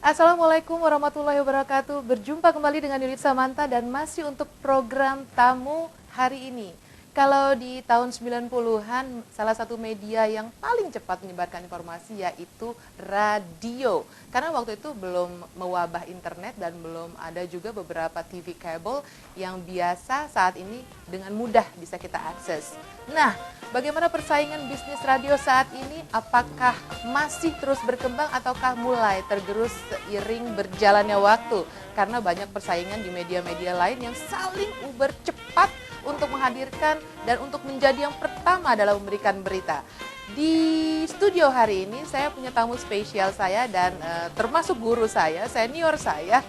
Assalamualaikum warahmatullahi wabarakatuh. Berjumpa kembali dengan Yulid Samanta dan masih untuk program tamu hari ini. Kalau di tahun 90-an, salah satu media yang paling cepat menyebarkan informasi yaitu radio. Karena waktu itu belum mewabah internet dan belum ada juga beberapa TV kabel yang biasa saat ini dengan mudah bisa kita akses. Nah, bagaimana persaingan bisnis radio saat ini? Apakah masih terus berkembang ataukah mulai tergerus seiring berjalannya waktu? Karena banyak persaingan di media-media lain yang saling uber cepat untuk menghadirkan dan untuk menjadi yang pertama dalam memberikan berita. Di studio hari ini saya punya tamu spesial saya dan termasuk guru saya, senior saya.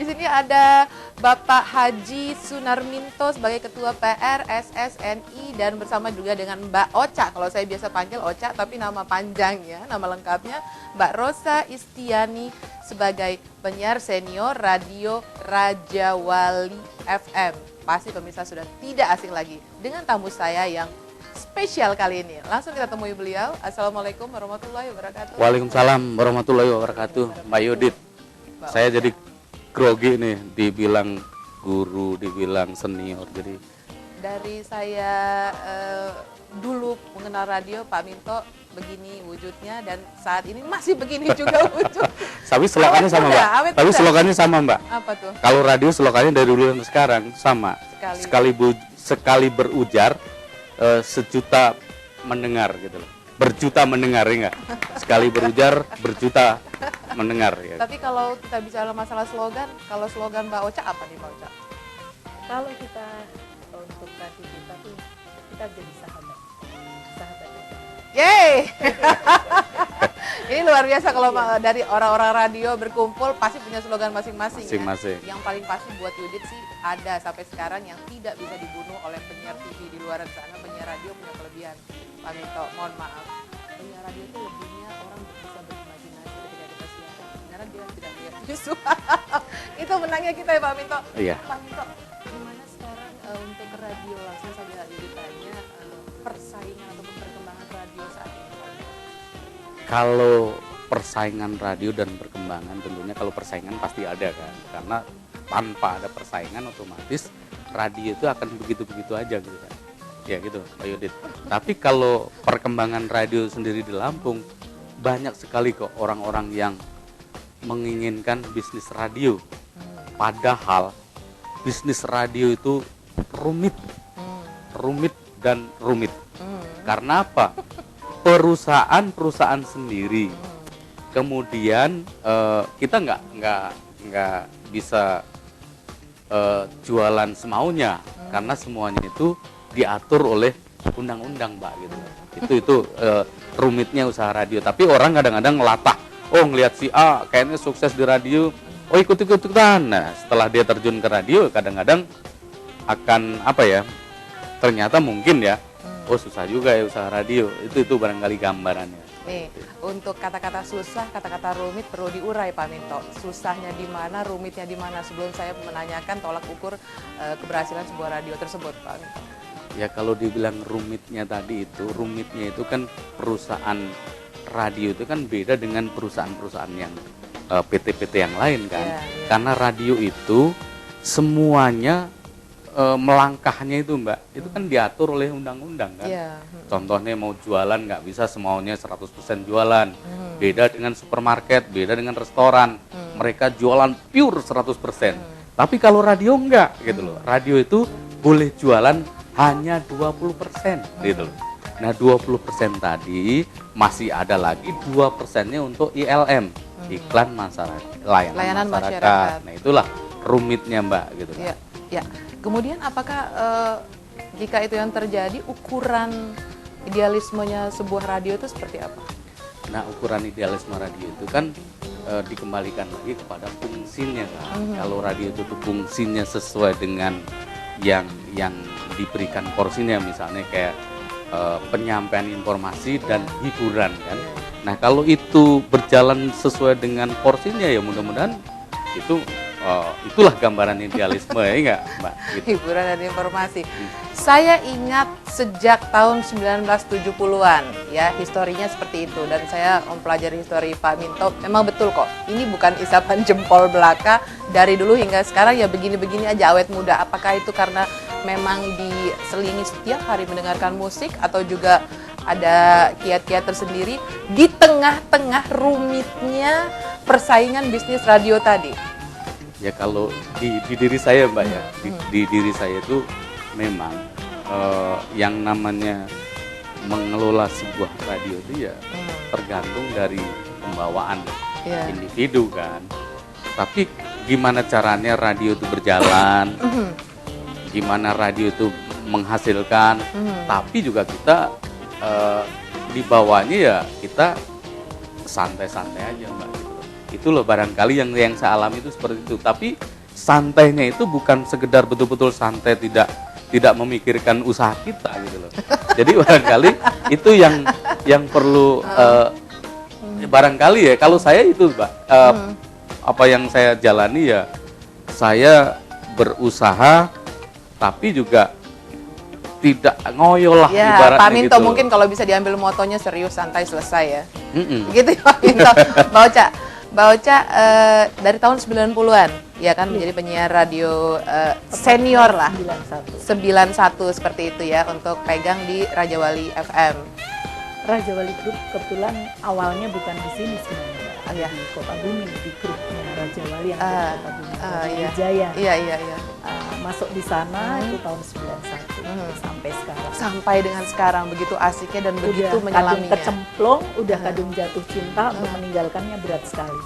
Di sini ada Bapak Haji Sunarminto sebagai Ketua PR SSNI dan bersama juga dengan Mbak Ocha. Kalau saya biasa panggil Ocha, tapi nama panjangnya, nama lengkapnya Mbak Rosa Istiani sebagai penyiar senior Radio Raja Wali FM. Pasti pemirsa sudah tidak asing lagi dengan tamu saya yang spesial kali ini. Langsung kita temui beliau. Assalamualaikum warahmatullahi wabarakatuh. Waalaikumsalam warahmatullahi wabarakatuh. Mbak Yudit, saya jadi grogi nih, dibilang guru, dibilang senior. Jadi dari saya dulu mengenal radio, Pak Minto begini wujudnya dan saat ini masih begini juga wujud. Tapi slogannya sama, Mbak. Tapi slogannya sama, Mbak. Apa tuh? Kalau radio slogannya dari dulu sampai sekarang sama. Sekali berujar, sejuta mendengar gitu loh. Berjuta mendengar ya enggak? Sekali berujar, berjuta mendengar ya. Tapi kalau kita bicara masalah slogan, kalau slogan Mbak Ocha apa nih Mbak Ocha? Kalau kita untuk radio kita tuh kita jadi sahabat. Yeay! Ini luar biasa kalau dari orang-orang radio berkumpul pasti punya slogan masing-masing. Masing-masing. Ya? Yang paling pasti buat Yudit sih ada sampai sekarang yang tidak bisa dibunuh oleh penyiar TV di luar sana. Penyiar radio punya kelebihan. Pak Minto, mohon maaf. Penyiar radio itu lebihnya orang bisa berimajinasi ketika kita siaran. Karena dia tidak melihat visual. Itu menangnya kita ya Pak Minto. Iya. Pak Minto, gimana sekarang untuk radio langsung sambil Yudit tanya persaingan ataupun perkembangan radio saat ini? Kalau persaingan radio dan perkembangan, tentunya kalau persaingan pasti ada kan. Karena tanpa ada persaingan otomatis radio itu akan begitu-begitu aja gitu kan. Ya gitu Pak Yudit. Tapi kalau perkembangan radio sendiri di Lampung, banyak sekali kok orang-orang yang menginginkan bisnis radio. Padahal bisnis radio itu rumit dan rumit. Karena apa? Perusahaan sendiri. Kemudian kita nggak bisa jualan semaunya karena semuanya itu diatur oleh undang-undang, Mbak gitu. Itu rumitnya usaha radio. Tapi orang kadang-kadang ngelatah, oh ngelihat si A kayaknya sukses di radio, oh ikut-ikutan. Nah, setelah dia terjun ke radio kadang-kadang akan apa ya? Ternyata mungkin ya, oh susah juga ya usaha radio. Itu barangkali gambarannya. Nih, untuk kata-kata susah, kata-kata rumit perlu diurai Pak Minto. Susahnya di mana, rumitnya di mana sebelum saya menanyakan tolak ukur keberhasilan sebuah radio tersebut, Pak Minto. Ya kalau dibilang rumitnya itu kan perusahaan radio itu kan beda dengan perusahaan-perusahaan yang PT-PT yang lain kan. Ya. Karena radio itu semuanya melangkahnya itu Mbak, itu kan diatur oleh undang-undang kan. Yeah. Contohnya mau jualan nggak bisa semaunya 100% jualan. Beda dengan supermarket, beda dengan restoran. Mereka jualan pure 100%. Tapi kalau radio enggak gitu loh. Radio itu boleh jualan hanya 20% gitu loh. Nah 20% tadi masih ada lagi 2%-nya untuk ILM, iklan masyarakat, layanan masyarakat. Nah itulah rumitnya Mbak gitu kan. Ya. Kemudian apakah jika itu yang terjadi, ukuran idealismenya sebuah radio itu seperti apa? Nah, ukuran idealisme radio itu kan dikembalikan lagi kepada fungsinya kan. Kalau radio itu tuh fungsinya sesuai dengan yang diberikan porsinya, misalnya kayak penyampaian informasi dan hiburan kan. Nah, kalau itu berjalan sesuai dengan porsinya ya mudah-mudahan itu itulah gambaran idealisme ya enggak, Mbak? Gitu. Hiburan dan informasi. Saya ingat sejak tahun 1970-an ya, historinya seperti itu, dan saya mempelajari histori Pak Minto. Memang betul kok, ini bukan isapan jempol belaka, dari dulu hingga sekarang ya begini-begini aja awet muda. Apakah itu karena memang diselingi setiap hari mendengarkan musik, atau juga ada kiat-kiat tersendiri di tengah-tengah rumitnya persaingan bisnis radio tadi? Ya kalau di diri saya, Mbak, ya, di diri saya itu memang yang namanya mengelola sebuah radio itu ya tergantung dari pembawaan individu kan. Tapi gimana caranya radio itu berjalan, gimana radio itu menghasilkan, tapi juga kita di bawahnya ya kita santai-santai aja, Mbak. Itu loh barangkali yang saya alami itu seperti itu. Tapi santainya itu bukan sekedar betul-betul santai, tidak memikirkan usaha kita gitu loh. Jadi barangkali itu yang perlu barangkali ya kalau saya itu, Mbak, apa yang saya jalani ya saya berusaha tapi juga tidak ngoyo lah ya, ibaratnya Pak Minto gitu. Mungkin kalau bisa diambil motonya serius, santai, selesai ya. Gitu ya Pak Minto. Mbak Ocha dari tahun 90-an ya kan menjadi penyiar radio senior lah. 91 seperti itu ya, untuk pegang di Raja Wali FM. Raja Wali Group kebetulan awalnya bukan di sini sebenarnya, di Kota Bumi, di grupnya Raja Wali yang ada di Kota Bumi, Wijaya. Iya. Masuk di sana itu tahun 91 sampai sekarang. Sampai dengan sekarang begitu asiknya dan begitu Kadung menyelaminya. kecemplung, udah kadung jatuh cinta, untuk meninggalkannya berat sekali.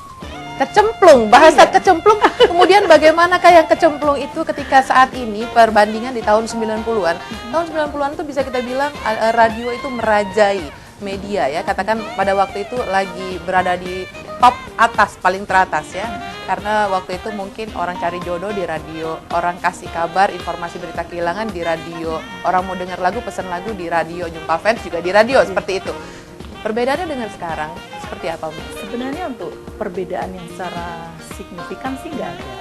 Kecemplung, bahasa kecemplung. Kemudian bagaimanakah yang kecemplung itu ketika saat ini perbandingan di tahun 90-an? Tahun 90-an itu bisa kita bilang radio itu merajai media ya. Katakan pada waktu itu lagi berada di top atas, paling teratas ya. Karena waktu itu mungkin orang cari jodoh di radio, orang kasih kabar, informasi berita kehilangan di radio, orang mau dengar lagu, pesan lagu di radio, jumpa fans juga di radio, seperti itu. Perbedaannya dengan sekarang seperti apa, Bu? Sebenarnya untuk perbedaan yang secara signifikan sih nggak ada.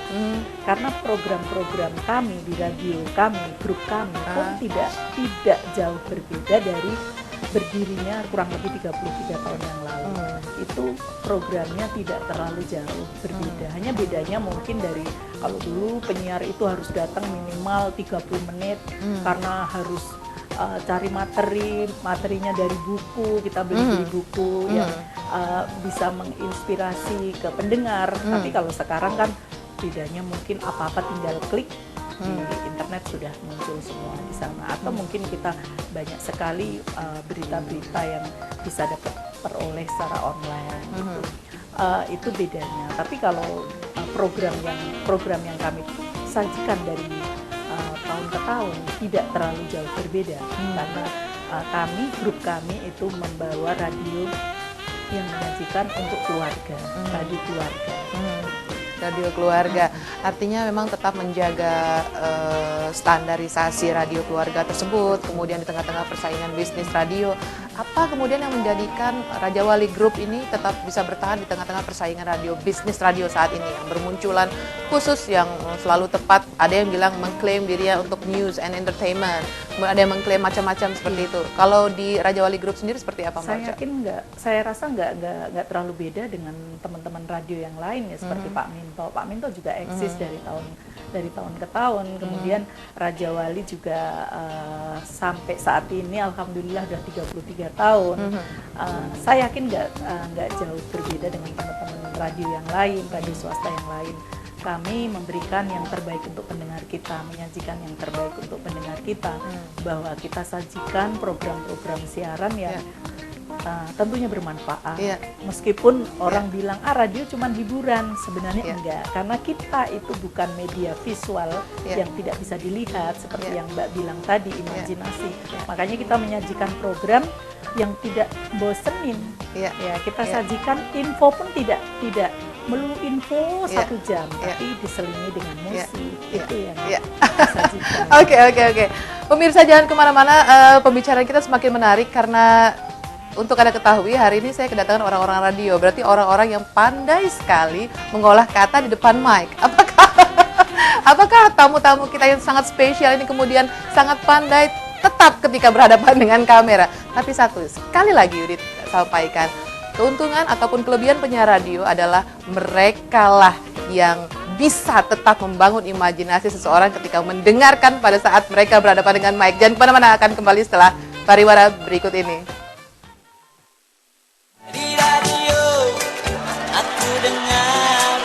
Karena program-program kami di radio kami, grup kami pun tidak jauh berbeda dari berdirinya kurang lebih 33 tahun yang lalu. Itu programnya tidak terlalu jauh berbeda. Hanya bedanya mungkin dari kalau dulu penyiar itu harus datang minimal 30 menit karena harus cari materinya dari buku, kita beli buku yang bisa menginspirasi ke pendengar. Tapi kalau sekarang kan bedanya mungkin apa-apa tinggal klik di internet sudah muncul semua di sana. Atau mungkin kita banyak sekali berita-berita yang bisa dapat peroleh secara online gitu. Itu bedanya. Tapi kalau program yang kami sajikan dari tahun ke tahun tidak terlalu jauh berbeda, karena grup kami itu membawa radio yang menyajikan untuk keluarga, radio keluarga. Radio keluarga, artinya memang tetap menjaga standarisasi radio keluarga tersebut. Kemudian di tengah-tengah persaingan bisnis radio, apa kemudian yang menjadikan Raja Wali Group ini tetap bisa bertahan di tengah-tengah persaingan radio, bisnis radio saat ini yang bermunculan khusus yang selalu tepat? Ada yang bilang mengklaim dirinya untuk news and entertainment, ada yang mengklaim macam-macam seperti itu. Kalau di Raja Wali Group sendiri seperti apa, Mbak? Saya rasa nggak terlalu beda dengan teman-teman radio yang lain ya, seperti Pak Minto juga eksis dari tahun ke tahun. Kemudian Raja Wali juga sampai saat ini alhamdulillah udah 33 tahun. Saya yakin nggak jauh berbeda dengan teman-teman radio yang lain, radio swasta yang lain. Kami memberikan yang terbaik untuk pendengar kita, menyajikan yang terbaik untuk pendengar kita, bahwa kita sajikan program-program siaran yang tentunya bermanfaat. Meskipun orang bilang radio cuma hiburan, sebenarnya enggak, karena kita itu bukan media visual yang tidak bisa dilihat seperti yang Mbak bilang tadi, imajinasi. Makanya kita menyajikan program yang tidak bosenin. Kita sajikan info pun tidak melulu info 1 jam, tapi diselingi dengan musik. Itu yang disajikan. Oke. Pemirsa jangan kemana-mana, pembicaraan kita semakin menarik karena untuk Anda ketahui, hari ini saya kedatangan orang-orang radio, berarti orang-orang yang pandai sekali mengolah kata di depan mic. Apakah Apakah tamu-tamu kita yang sangat spesial ini kemudian sangat pandai tetap ketika berhadapan dengan kamera? Tapi satu, sekali lagi Yudit sampaikan, keuntungan ataupun kelebihan penyiar radio adalah merekalah yang bisa tetap membangun imajinasi seseorang ketika mendengarkan pada saat mereka berhadapan dengan mic. Jangan kemana-mana, akan kembali setelah pariwara berikut ini. Di radio aku dengar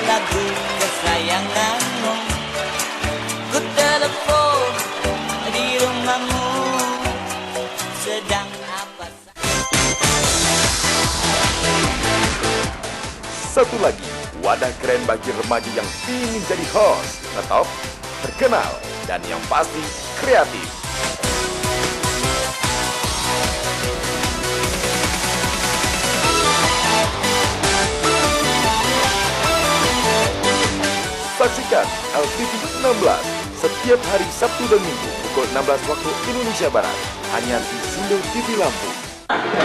lagu kesayanganmu, ku telepon di rumahmu, sedang apa? Satu lagi, wadah keren bagi remaja yang ingin jadi host, tetap terkenal, dan yang pasti kreatif. Saksikan LTV 16 setiap hari Sabtu dan Minggu pukul 16 waktu Indonesia Barat, hanya di Sindo TV Lampung.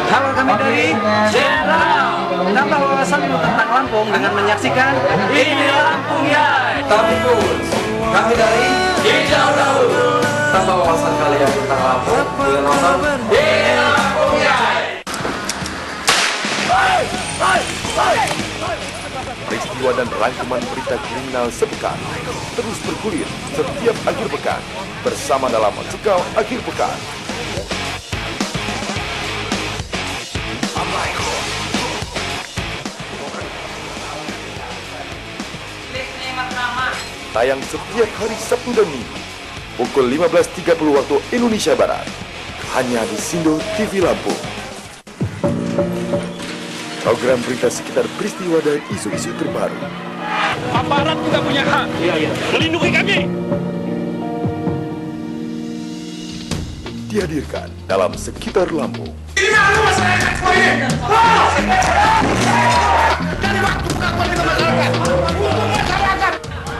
Halo, kami dari Jenderal. Menambah wawasan tentang Lampung dengan menyaksikan Ini Lampung ya. Tapi pun kami dari Hijau Daun. Tambah wawasan kalian tentang Lampung dengan nonton Ini Lampung ya. Peristiwa dan rangkuman berita kriminal sepekan terus bergulir setiap akhir pekan bersama dalam Cekal Akhir Pekan. Tayang setiap hari Sabtu dan Minggu pukul 15.30 waktu Indonesia Barat, hanya di Sindo TV Lampung. Program berita sekitar peristiwa dan isu-isu terbaru. Aparat juga punya hak melindungi kami. Dihadirkan dalam Sekitar Lampung. Ini adalah masyarakat semua ini. Dari waktu pengakuan kita masyarakat. Untuk masyarakat.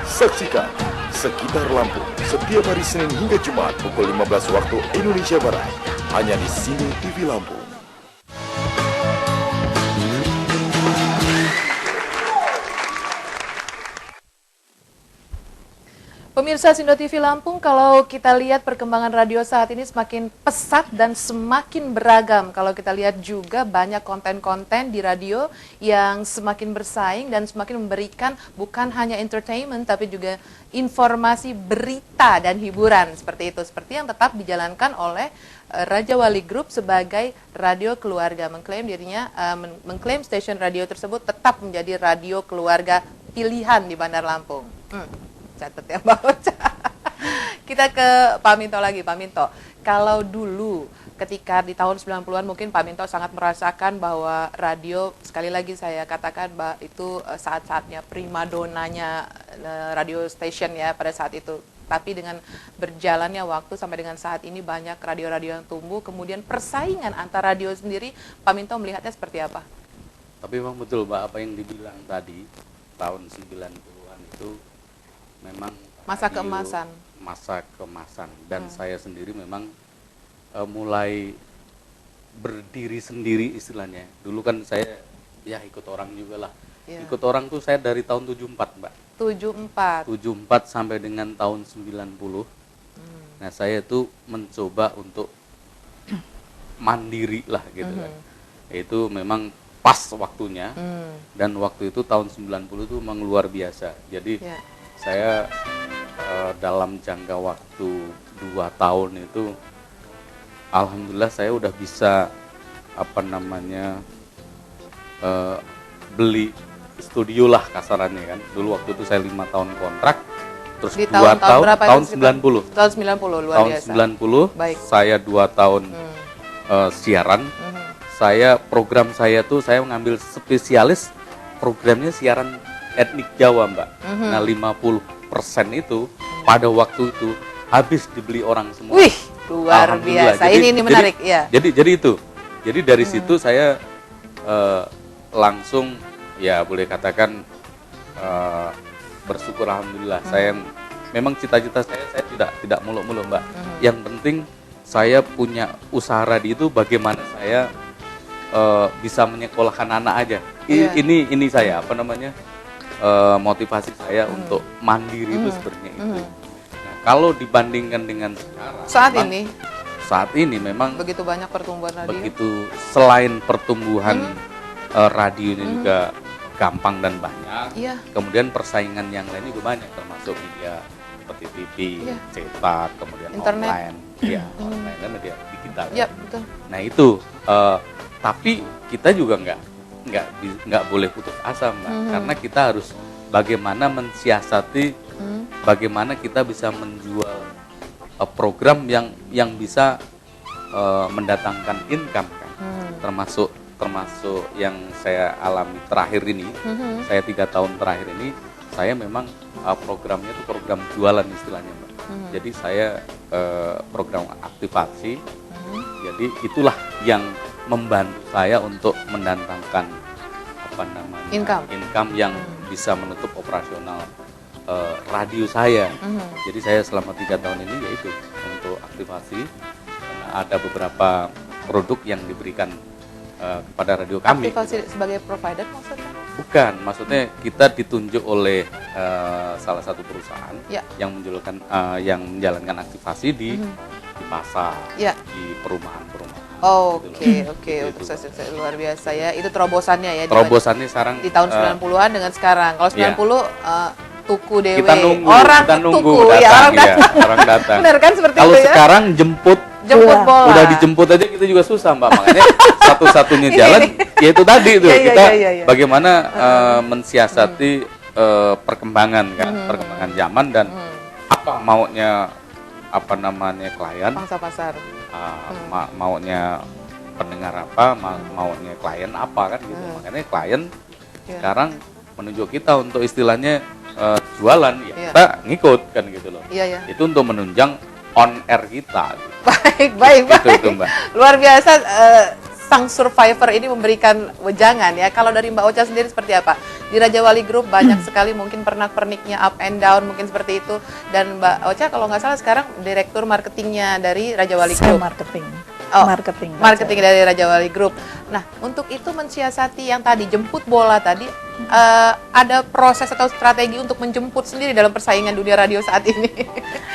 Saksikan Sekitar Lampung setiap hari Senin hingga Jumat pukul 15 waktu Indonesia Barat, hanya di Sindo TV Lampung. Pemirsa Sindo TV Lampung, kalau kita lihat perkembangan radio saat ini semakin pesat dan semakin beragam. Kalau kita lihat juga banyak konten-konten di radio yang semakin bersaing dan semakin memberikan bukan hanya entertainment tapi juga informasi, berita dan hiburan seperti itu. Seperti yang tetap dijalankan oleh Raja Wali Group sebagai radio keluarga, mengklaim dirinya, mengklaim stasiun radio tersebut tetap menjadi radio keluarga pilihan di Bandar Lampung. Catat ya Mbak Ocha. Kita ke Pak Minto lagi. Pak Minto, kalau dulu ketika di tahun 90-an mungkin Pak Minto sangat merasakan bahwa radio, sekali lagi saya katakan bahwa itu saat-saatnya primadonanya radio station ya pada saat itu. Tapi dengan berjalannya waktu sampai dengan saat ini banyak radio-radio yang tumbuh, kemudian persaingan antar radio sendiri, Pak Minto melihatnya seperti apa? Tapi memang betul Mbak, apa yang dibilang tadi, tahun 90-an itu memang Masa radio, keemasan. Dan saya sendiri memang mulai berdiri sendiri istilahnya. Dulu kan saya ya ikut orang juga lah. Ya. Ikut orang tuh saya dari tahun 74 Mbak. 74. 74 sampai dengan tahun 90. Nah saya tuh mencoba untuk mandiri lah gitu kan. Itu memang pas waktunya. Dan waktu itu tahun 90 itu memang luar biasa. Jadi saya dalam jangka waktu 2 tahun itu alhamdulillah saya udah bisa beli studio lah kasarannya kan. Dulu waktu itu saya 5 tahun kontrak, terus Di 2 tahun tahun 90. Tahun 90 luar Tahun biasa. 90 Baik. saya 2 tahun siaran. Saya program saya tuh saya mengambil spesialis programnya siaran etnik Jawa Mbak. Nah 50% itu pada waktu itu habis dibeli orang semua. Wih, luar biasa. Ini menarik ya. Jadi itu. Jadi dari situ saya langsung ya boleh katakan bersyukur alhamdulillah. Saya memang cita-cita saya tidak muluk-muluk Mbak. Yang penting saya punya usaha radio itu bagaimana saya bisa menyekolahkan anak aja. Ini saya motivasi saya untuk mandiri itu sebenarnya itu. Nah, kalau dibandingkan dengan sekarang, saat ini memang begitu banyak pertumbuhan radio. Begitu selain pertumbuhan radio ini juga gampang dan banyak. Iya. Kemudian persaingan yang lain juga banyak, termasuk media seperti TV, cetak, kemudian internet, online, ya online kan media digital. Iya, betul. Nah itu, tapi kita juga nggak boleh putus asa, Mbak, karena kita harus bagaimana mensiasati, bagaimana kita bisa menjual program yang bisa mendatangkan income kan, termasuk yang saya alami terakhir ini, saya 3 tahun terakhir ini, saya memang programnya itu program jualan istilahnya, Mbak. Jadi saya program aktivasi, jadi itulah yang membantu saya untuk mendatangkan income yang bisa menutup operasional radio saya. Jadi saya selama 3 tahun ini yaitu untuk aktivasi, karena ada beberapa produk yang diberikan kepada radio kami. Aktivasi sebagai provider maksudnya? Bukan, maksudnya kita ditunjuk oleh salah satu perusahaan yang menjalankan aktivasi di pasar, di perumahan-perumahan. Oke, luar biasa ya. Itu terobosannya ya. Terobosannya sekarang di tahun 90-an dengan sekarang. Kalau 90 tuku dewe. Kita nunggu, orang datang. Benar kan seperti kalau itu ya? Kalau sekarang jemput bola. Udah dijemput aja kita juga susah, Mbak. Makanya satu-satunya jalan yaitu tadi itu kita bagaimana mensiasati perkembangan kan, perkembangan zaman dan apa maunya klien, pangsa pasar. Maunya pendengar apa, maunya klien apa kan gitu. Makanya klien sekarang menunjuk kita untuk istilahnya jualan kita ngikut kan gitu loh. Itu untuk menunjang on air kita. Gitu. Baik. Itu, Mbak. Luar biasa. Sang survivor ini memberikan wejangan ya. Kalau dari Mbak Ocha sendiri seperti apa? Di Raja Wali Group banyak sekali mungkin pernak-perniknya up and down mungkin seperti itu. Dan Mbak Ocha kalau nggak salah sekarang direktur marketingnya dari Raja Wali Group. Marketing dari Raja Wali Group. Nah, untuk itu mensiasati yang tadi jemput bola tadi, ada proses atau strategi untuk menjemput sendiri dalam persaingan dunia radio saat ini.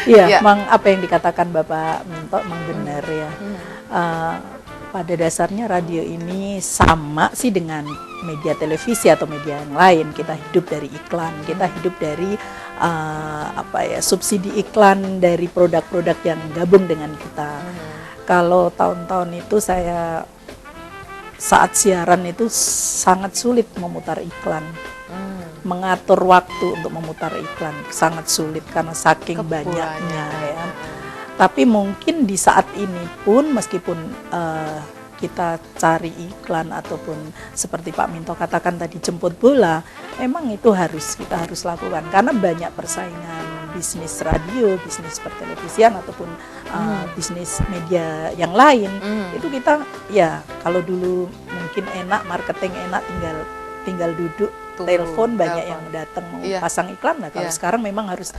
Iya, memang apa yang dikatakan Bapak Minto memang benar ya. Pada dasarnya radio ini sama sih dengan media televisi atau media yang lain. Kita hidup dari iklan, kita hidup dari subsidi iklan dari produk-produk yang gabung dengan kita. Kalau tahun-tahun itu saya saat siaran itu sangat sulit memutar iklan. Mengatur waktu untuk memutar iklan sangat sulit karena saking banyaknya ya. Tapi mungkin di saat ini pun meskipun kita cari iklan ataupun seperti Pak Minto katakan tadi jemput bola, emang itu kita harus lakukan karena banyak persaingan bisnis radio, bisnis pertelevisian ataupun bisnis media yang lain. Itu kita ya kalau dulu mungkin enak marketing enak tinggal duduk telepon banyak yang datang mau pasang iklan. Nah kalau sekarang memang harus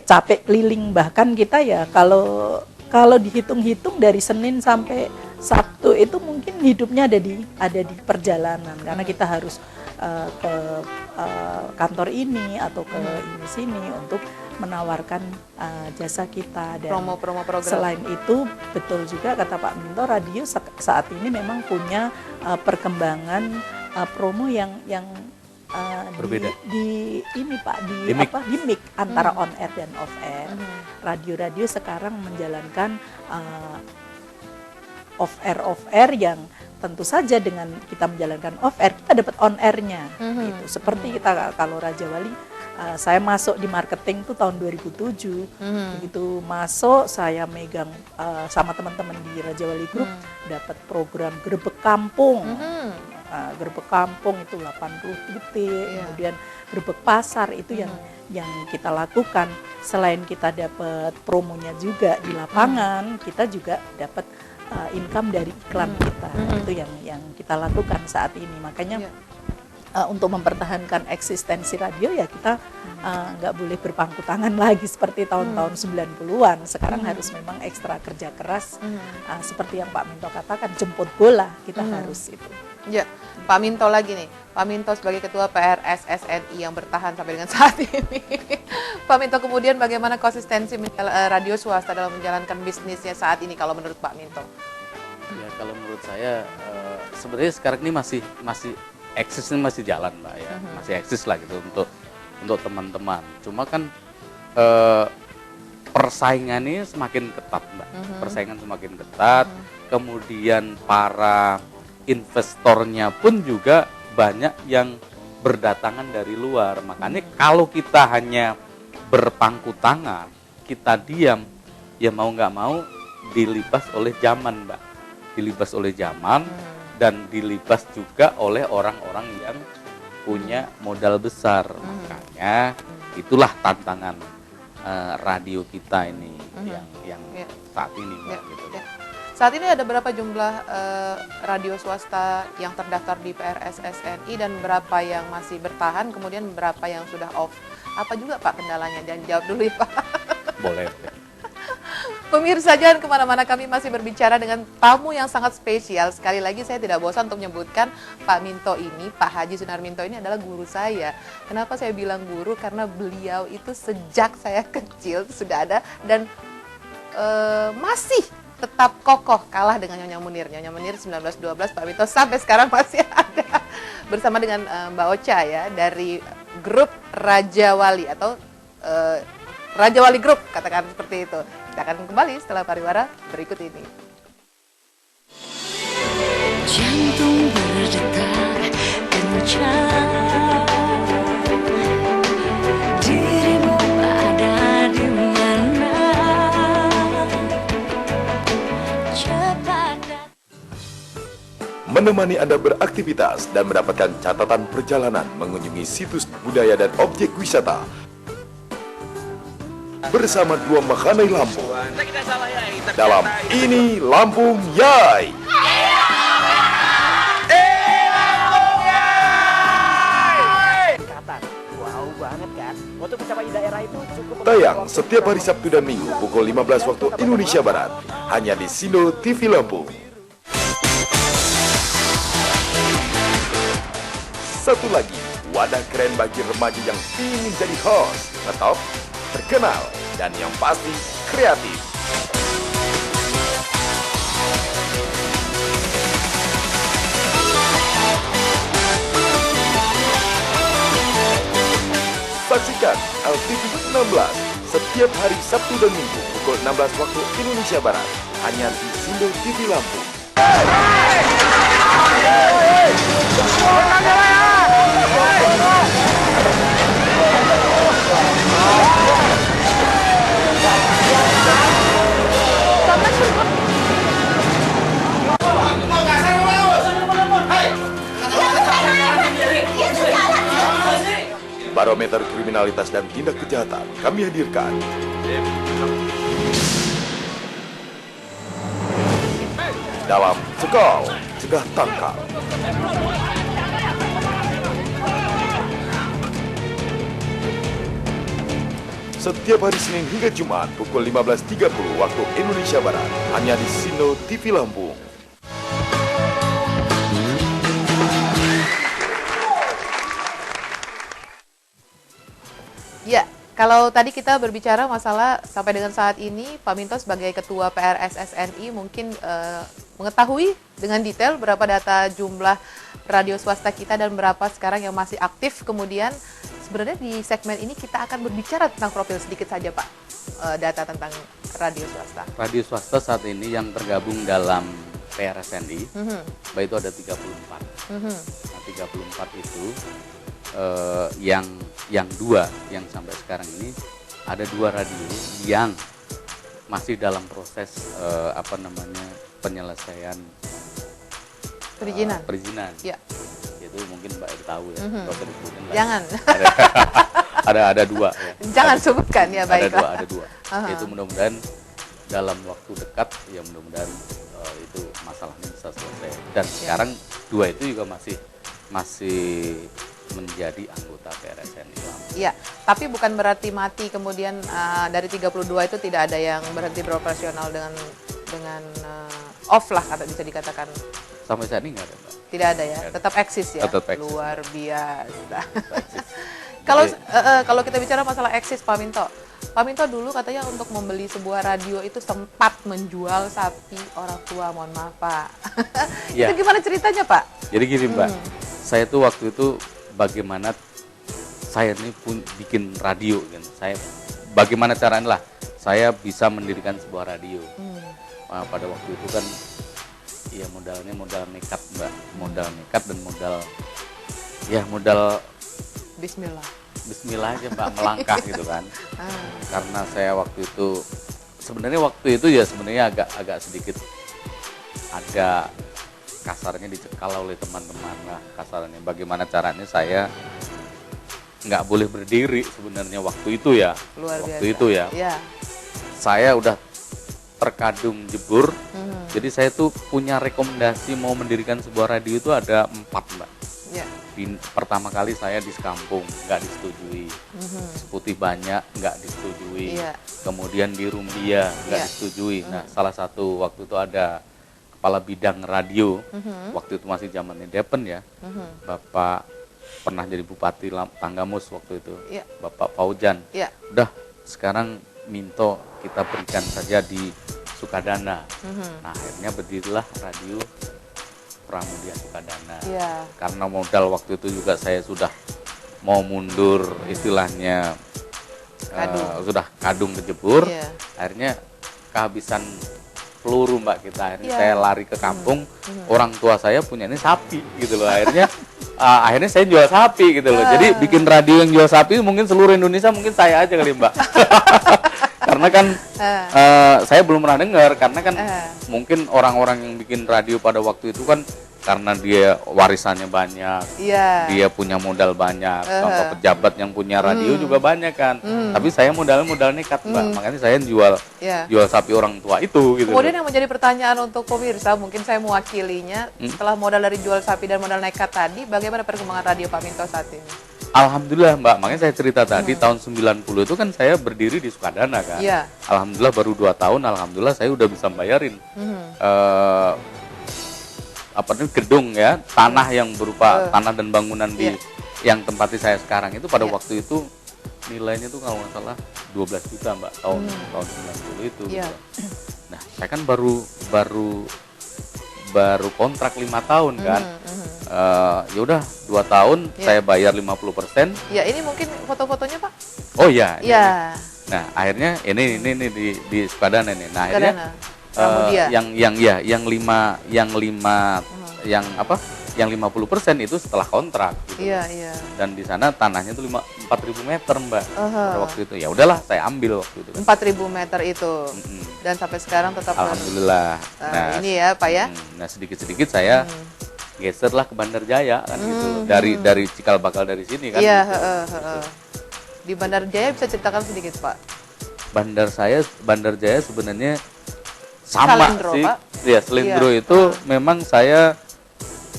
capek keliling, bahkan kita ya kalau dihitung-hitung dari Senin sampai Sabtu itu mungkin hidupnya ada di perjalanan karena kita harus ke kantor ini atau ke ini sini untuk menawarkan jasa kita dan promo program. Selain itu betul juga kata Pak Minto, radio saat ini memang punya perkembangan promo yang berbeda di mix antara on air dan off air. Radio-radio sekarang menjalankan off air yang tentu saja dengan kita menjalankan off air kita dapat on airnya gitu. Seperti kita kalau Raja Wali saya masuk di marketing tuh tahun 2007. Begitu masuk saya megang sama teman-teman di Raja Wali Group dapat program Gerbek Kampung. Gerbek Kampung itu 80 titik, kemudian Gerbek Pasar itu yang kita lakukan. Selain kita dapat promonya juga di lapangan, kita juga dapat income dari iklan kita. Itu yang kita lakukan saat ini. Makanya untuk mempertahankan eksistensi radio ya kita nggak boleh berpangku tangan lagi seperti tahun-tahun 90-an. Sekarang harus memang ekstra kerja keras seperti yang Pak Minto katakan, jemput bola kita harus itu. Ya, Pak Minto lagi nih. Pak Minto sebagai Ketua PRSSNI yang bertahan sampai dengan saat ini. Pak Minto, kemudian bagaimana konsistensi radio swasta dalam menjalankan bisnisnya saat ini kalau menurut Pak Minto? Ya kalau menurut saya sebenarnya sekarang ini masih eksisnya masih jalan Mbak ya, masih eksis lah gitu untuk teman-teman. Cuma kan persaingan ini semakin ketat Mbak, persaingan semakin ketat. Kemudian para investornya pun juga banyak yang berdatangan dari luar. Makanya kalau kita hanya berpangku tangan, kita diam, ya mau nggak mau dilibas oleh zaman Mbak. Dilibas oleh zaman dan dilibas juga oleh orang-orang yang punya modal besar. Makanya itulah tantangan radio kita ini yang saat ini Mbak, gitu. Saat ini ada berapa jumlah radio swasta yang terdaftar di PRSSNI dan berapa yang masih bertahan, kemudian berapa yang sudah off? Apa juga Pak kendalanya? Jangan jawab dulu ya Pak. Boleh. Pemirsa, jangan kemana-mana, kami masih berbicara dengan tamu yang sangat spesial. Sekali lagi saya tidak bosan untuk menyebutkan Pak Minto ini, Pak Haji Sunarminto ini adalah guru saya. Kenapa saya bilang guru? Karena beliau itu sejak saya kecil sudah ada dan masih tetap kokoh kalah dengan Nyonya Munir. Nyonya Munir 1912, Pak Minto sampai sekarang masih ada. Bersama dengan Mbak Ocha ya, dari grup Raja Wali atau Raja Wali Group, katakan seperti itu. Kita akan kembali setelah pariwara berikut ini. Jantung berdetak kencang, dirimu ada di mana? Cepat Menemani Anda beraktivitas dan mendapatkan catatan perjalanan mengunjungi situs budaya dan objek wisata bersama dua Makhanai Lampung dalam Ini Lampung Yai. Tayang setiap hari Sabtu dan Minggu pukul 15 waktu Indonesia Barat hanya di Sindo TV Lampung. Satu lagi, wadah keren bagi remaja yang ingin jadi host, ngetop, terkenal, dan yang pasti kreatif. Saksikan LTV 16 setiap hari Sabtu dan Minggu pukul 16 waktu Indonesia Barat hanya di Sindo TV Lampung. Barometer kriminalitas dan tindak kejahatan kami hadirkan. Dalam Cekal, Cegah Tangkal. Setiap hari Senin hingga Jumat pukul 15.30 waktu Indonesia Barat hanya di Sindo TV Lampung. Ya, kalau tadi kita berbicara masalah sampai dengan saat ini, Pak Minto sebagai Ketua PRSSNI mungkin mengetahui dengan detail berapa data jumlah radio swasta kita dan berapa sekarang yang masih aktif. Kemudian sebenarnya di segmen ini kita akan berbicara tentang profil sedikit saja Pak, data tentang radio swasta. Radio swasta saat ini yang tergabung dalam PRSSNI, Mbak, itu ada 34. Nah 34 itu yang dua yang sampai sekarang ini ada dua radio yang masih dalam proses penyelesaian perizinan. Ya. Itu mungkin Mbak tahu ya. Jangan. Ada dua ya. Jangan sebutkan ya, baiklah. Ada dua. Itu mudah-mudahan dalam waktu dekat ya mudah-mudahan itu masalahnya bisa selesai. Dan sekarang dua itu juga masih menjadi anggota PRSSNI. Iya, tapi bukan berarti mati kemudian dari 32 itu tidak ada yang berhenti beroperasional dengan off lah, bisa dikatakan Sampai saat ini nggak ada, Mbak. Tidak ada ya, tetap eksis ya. Tetap eksis. Luar biasa. Eksis. Kalau kita bicara masalah eksis, Pak Minto dulu katanya untuk membeli sebuah radio itu sempat menjual sapi orang tua, mohon maaf Pak. Ya. Itu gimana ceritanya Pak? Jadi gini Mbak, saya tuh waktu itu bagaimana saya ini pun bikin radio kan. Bagaimana caranya lah saya bisa mendirikan sebuah radio. Nah, pada waktu itu kan ya modalnya modal nekat Mbak, modal nekat dan modal Bismillah aja Mbak, melangkah gitu kan. Karena saya waktu itu sebenarnya agak sedikit agak kasarnya dicekal oleh teman-teman lah, kasarnya bagaimana caranya saya nggak boleh berdiri sebenarnya waktu itu ya. Luar biasa. Waktu itu ya. Saya udah terkadung jebur. Jadi saya tuh punya rekomendasi mau mendirikan sebuah radio itu ada 4 Mbak. Pertama kali saya di Sekampung nggak disetujui, Seputih Banyak nggak disetujui, kemudian di Rumbia nggak disetujui. Nah salah satu waktu itu ada kepala bidang radio, waktu itu masih zamannya Depen ya, Bapak pernah jadi Bupati Tanggamus waktu itu, Bapak Faujan. Udah sekarang Minto kita berikan saja di Sukadana. Nah akhirnya berdirilah radio Pramudia Sukadana. Karena modal waktu itu juga saya sudah mau mundur istilahnya, sudah kadung kejebur. Akhirnya kehabisan peluru Mbak kita. Akhirnya saya lari ke kampung. Orang tua saya punya ini sapi gitu loh. Akhirnya saya jual sapi gitu loh. Jadi bikin radio yang jual sapi mungkin seluruh Indonesia mungkin saya aja kali Mbak. Karena kan saya belum pernah dengar, karena kan mungkin orang-orang yang bikin radio pada waktu itu kan karena dia warisannya banyak, dia punya modal banyak, contoh pejabat yang punya radio juga banyak kan. Tapi saya modal nekat Mbak, makanya saya jual sapi orang tua itu gitu. Kemudian yang menjadi pertanyaan untuk pemirsa, mungkin saya mewakilinya, setelah modal dari jual sapi dan modal nekat tadi, bagaimana perkembangan radio Pak Minto saat ini? Alhamdulillah Mbak, makanya saya cerita tadi tahun 90 itu kan saya berdiri di Sukadana kan. Alhamdulillah baru 2 tahun, alhamdulillah saya udah bisa bayarin gedung ya, tanah yang berupa tanah dan bangunan di yang tempati saya sekarang itu pada waktu itu nilainya tuh kalau nggak salah 12 juta Mbak, tahun 90 itu. Gitu. Nah saya kan baru kontrak 5 tahun kan. Ya udah 2 tahun saya bayar 50%. Ya ini mungkin foto-fotonya Pak. Oh iya. Iya. Nah akhirnya ini di Sukadana nih. Nah akhirnya yang 50% itu setelah kontrak gitu. Dan di sana tanahnya tuh 4.000 meter Mbak. Pada waktu itu ya udahlah saya ambil waktu itu. 4.000 meter itu. Dan sampai sekarang tetap alhamdulillah. Nah ini ya Pak ya. Nah sedikit-sedikit saya geserlah ke Bandar Jaya kan gitu. Dari Cikal Bakal dari sini kan. Iya, Di Bandar Jaya bisa ceritakan sedikit Pak. Bandar Jaya sebenarnya sama Salendro, sih. Pak? Ya, Selendro itu memang saya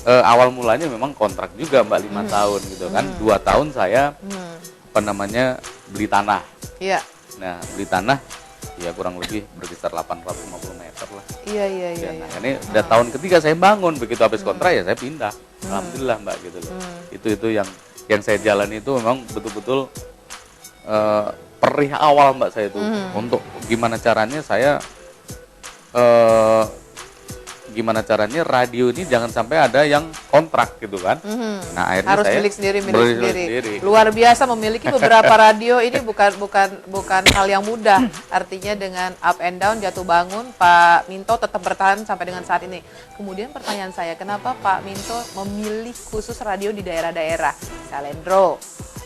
awal mulanya memang kontrak juga Mbak 5 tahun gitu kan. 2 tahun saya beli tanah. Nah, beli tanah ya kurang lebih berkisar 850 meter lah. Iya. Nah, ini udah tahun ketiga saya bangun, begitu habis kontrak ya saya pindah. Alhamdulillah Mbak gitu loh. Itu yang saya jalani itu memang betul-betul perih awal Mbak saya itu. Untuk gimana caranya radio ini jangan sampai ada yang kontrak gitu kan. Nah, akhirnya harus saya milik sendiri. Luar biasa memiliki beberapa radio ini bukan hal yang mudah. Artinya dengan up and down, jatuh bangun, Pak Minto tetap bertahan sampai dengan saat ini. Kemudian pertanyaan saya, kenapa Pak Minto memilih khusus radio di daerah-daerah Salendro,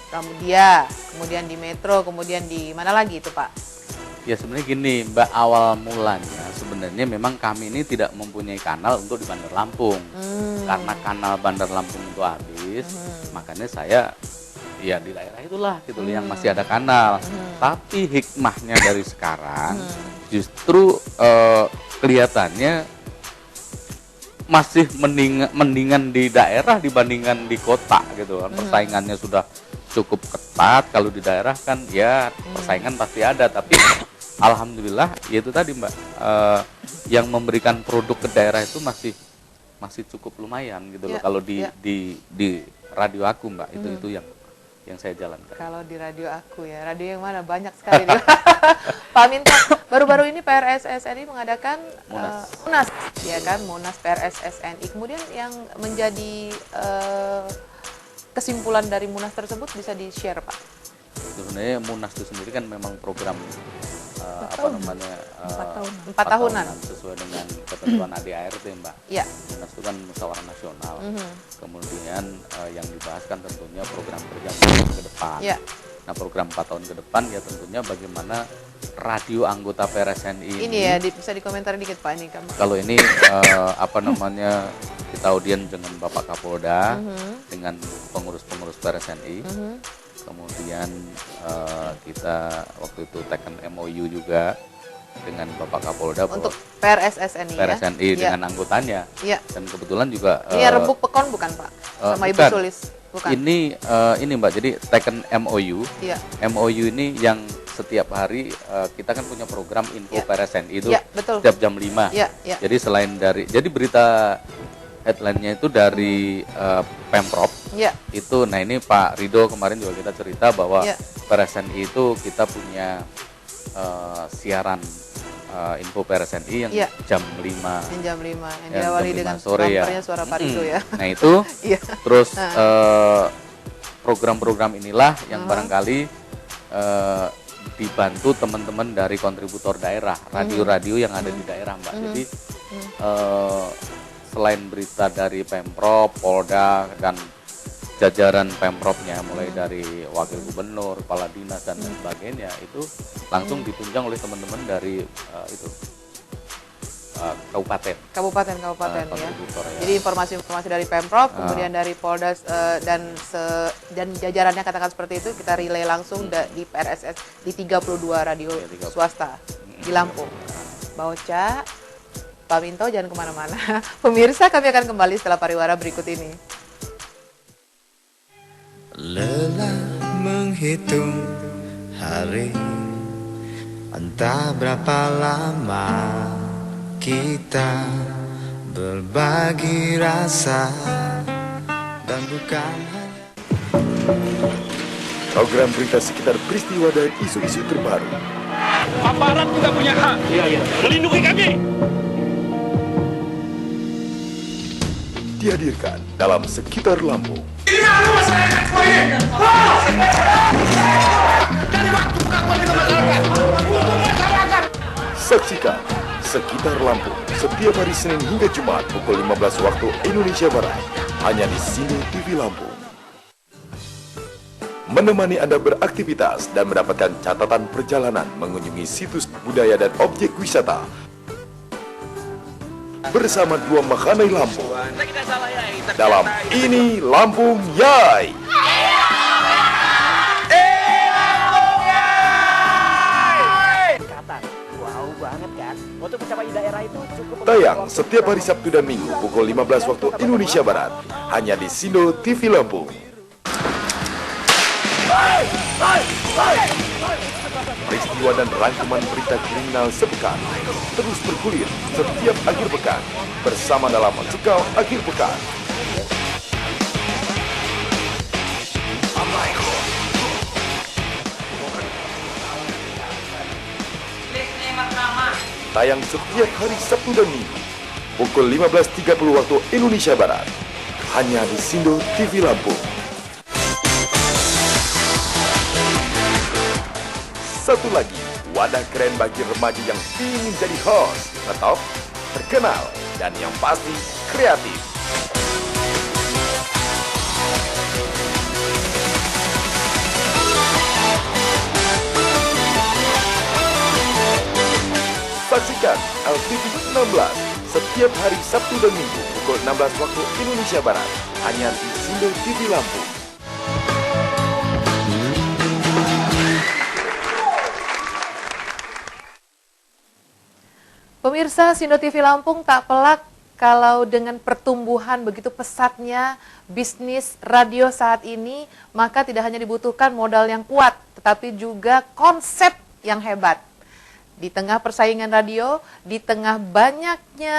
Pramudia, kemudian di Metro, kemudian di mana lagi itu Pak? Ya sebenarnya gini Mbak, awal mulanya sebenarnya memang kami ini tidak mempunyai kanal untuk di Bandar Lampung. Karena kanal Bandar Lampung itu habis, makanya saya ya di daerah itulah gitu yang masih ada kanal. Tapi hikmahnya dari sekarang justru kelihatannya masih mendingan di daerah dibandingkan di kota gitu kan. Persaingannya sudah cukup ketat. Kalau di daerah kan ya persaingan pasti ada, tapi alhamdulillah ya itu tadi Mbak, yang memberikan produk ke daerah itu masih masih cukup lumayan gitu loh Ya, kalau di ya. di radio aku Mbak, itu yang saya jalankan. Kalau di radio aku ya, radio yang mana? Banyak sekali. Pak Minto, baru-baru ini PRSSNI mengadakan Munas, ya kan, Munas PRSSNI. Kemudian yang menjadi kesimpulan dari Munas tersebut bisa di-share, Pak? Sebenarnya Munas itu sendiri kan memang program Empat tahunan. sesuai dengan ketentuan ADART ya Mbak. Ya. Munas itu kan musyawarah nasional. Kemudian yang dibahas kan tentunya program kerja 4 tahun ke depan. Ya. Nah program 4 tahun ke depan ya tentunya bagaimana radio anggota PRSNI Ini ya, bisa dikomentari dikit Pak ini kan. kalau ini kita audien dengan Bapak Kapolda, dengan pengurus-pengurus PRSNI. Kemudian kita waktu itu teken MOU juga dengan Bapak Kapolda untuk PRSSNI PRSNI ya? dengan anggotanya. Ya. Dan kebetulan juga Ini Rembuk Pekon bukan Pak? Sama Ibu bukan. Sulis? Bukan. Ini Mbak, jadi teken MOU. Ya. MOU ini yang setiap hari kita kan punya program info PRSNI itu betul. setiap jam 5. Ya. Jadi selain jadi berita headline-nya itu dari Pemprov. Ya. Itu, nah ini Pak Rido kemarin juga kita cerita bahwa Ya. PRSNI itu kita punya siaran info PRSNI yang jam 5. Yang jam 5, yang Ya, diawali jam dengan 5 sore ya. bumpernya suara Pak Rido ya. Nah itu, Iya. terus program-program inilah yang barangkali dibantu teman-teman dari kontributor daerah, radio-radio yang ada di daerah Mbak. Jadi selain berita dari Pemprov, Polda, dan jajaran Pemprovnya, mulai dari wakil gubernur, kepala dinas, dan lain sebagainya, itu langsung ditunjang oleh teman-teman dari kabupaten ya. Ya. Jadi informasi-informasi dari Pemprov, kemudian dari Polda dan jajarannya katakan seperti itu, kita relay langsung di PRSS di 32 radio swasta di Lampung. Bauca, Pak Minto jangan kemana-mana. Pemirsa, kami akan kembali setelah pariwara berikut ini. Lelah menghitung hari, entah berapa lama kita berbagi rasa, dan bukan hanya Program berita sekitar peristiwa dan isu-isu terbaru. Aparat juga punya hak melindungi kami. Dihadirkan dalam Sekitar Lampung. Ini masyarakat semuanya. Dari waktu kapan kita masyarakat? Untuk masyarakat. Saksikan Sekitar Lampung setiap hari Senin hingga Jumat pukul 15 waktu Indonesia Barat hanya di Sindo TV Lampung. Menemani Anda beraktivitas dan mendapatkan catatan perjalanan mengunjungi situs budaya dan objek wisata bersama dua Makhanai Lampung dalam Ini Lampung Yai. Tayang setiap hari Sabtu dan Minggu pukul 15 waktu Indonesia Barat hanya di Sindo TV Lampung. Peristiwa dan rangkuman berita kriminal sepekan terus bergulir setiap akhir pekan bersama dalam Cikal Akhir Pekan. Tayang setiap hari Sabtu dan Minggu pukul 15.30 waktu Indonesia Barat hanya di Sindo TV Lampung. Satu lagi, wadah keren bagi remaja yang ingin jadi host, ngetop, terkenal, dan yang pasti kreatif. Saksikan LTV 16 setiap hari Sabtu dan Minggu pukul 16 waktu Indonesia Barat hanya di Sindo TV Lampung. Pemirsa, Sindo TV Lampung tak pelak kalau dengan pertumbuhan begitu pesatnya bisnis radio saat ini, maka tidak hanya dibutuhkan modal yang kuat, tetapi juga konsep yang hebat. Di tengah persaingan radio, di tengah banyaknya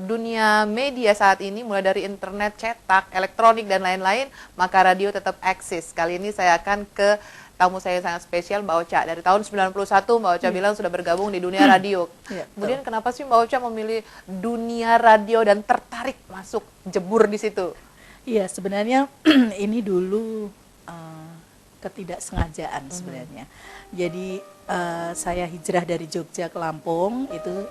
dunia media saat ini, mulai dari internet, cetak, elektronik, dan lain-lain, maka radio tetap eksis. Kali ini saya akan ke tamu saya yang sangat spesial, Mbak Ocha. Dari tahun 91, Mbak Ocha bilang sudah bergabung di dunia radio. Kemudian kenapa sih Mbak Ocha memilih dunia radio dan tertarik masuk jebur di situ? Iya, sebenarnya ini dulu ketidaksengajaan sebenarnya. Jadi saya hijrah dari Jogja ke Lampung itu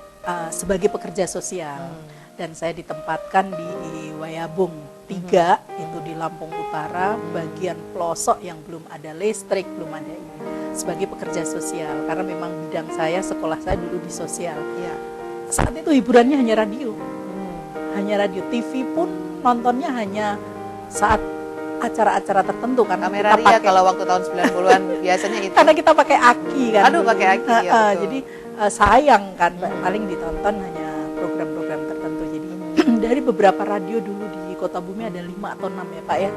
sebagai pekerja sosial dan saya ditempatkan di Wayabung 3 itu di Lampung Utara, bagian pelosok yang belum ada listrik, belum ada ini, sebagai pekerja sosial karena memang bidang saya, sekolah saya dulu di sosial. Ya. Saat itu hiburannya hanya radio, hanya radio. TV pun nontonnya hanya saat acara-acara tertentu karena kamera kita ria pakai, kalau waktu tahun 90-an biasanya itu. karena kita pakai aki kan. Aduh, pakai aki ya, betul. Jadi sayang kan paling ditonton hanya program-program tertentu. Jadi dari beberapa radio dulu di Kota Bumi ada 5 atau 6 ya Pak ya.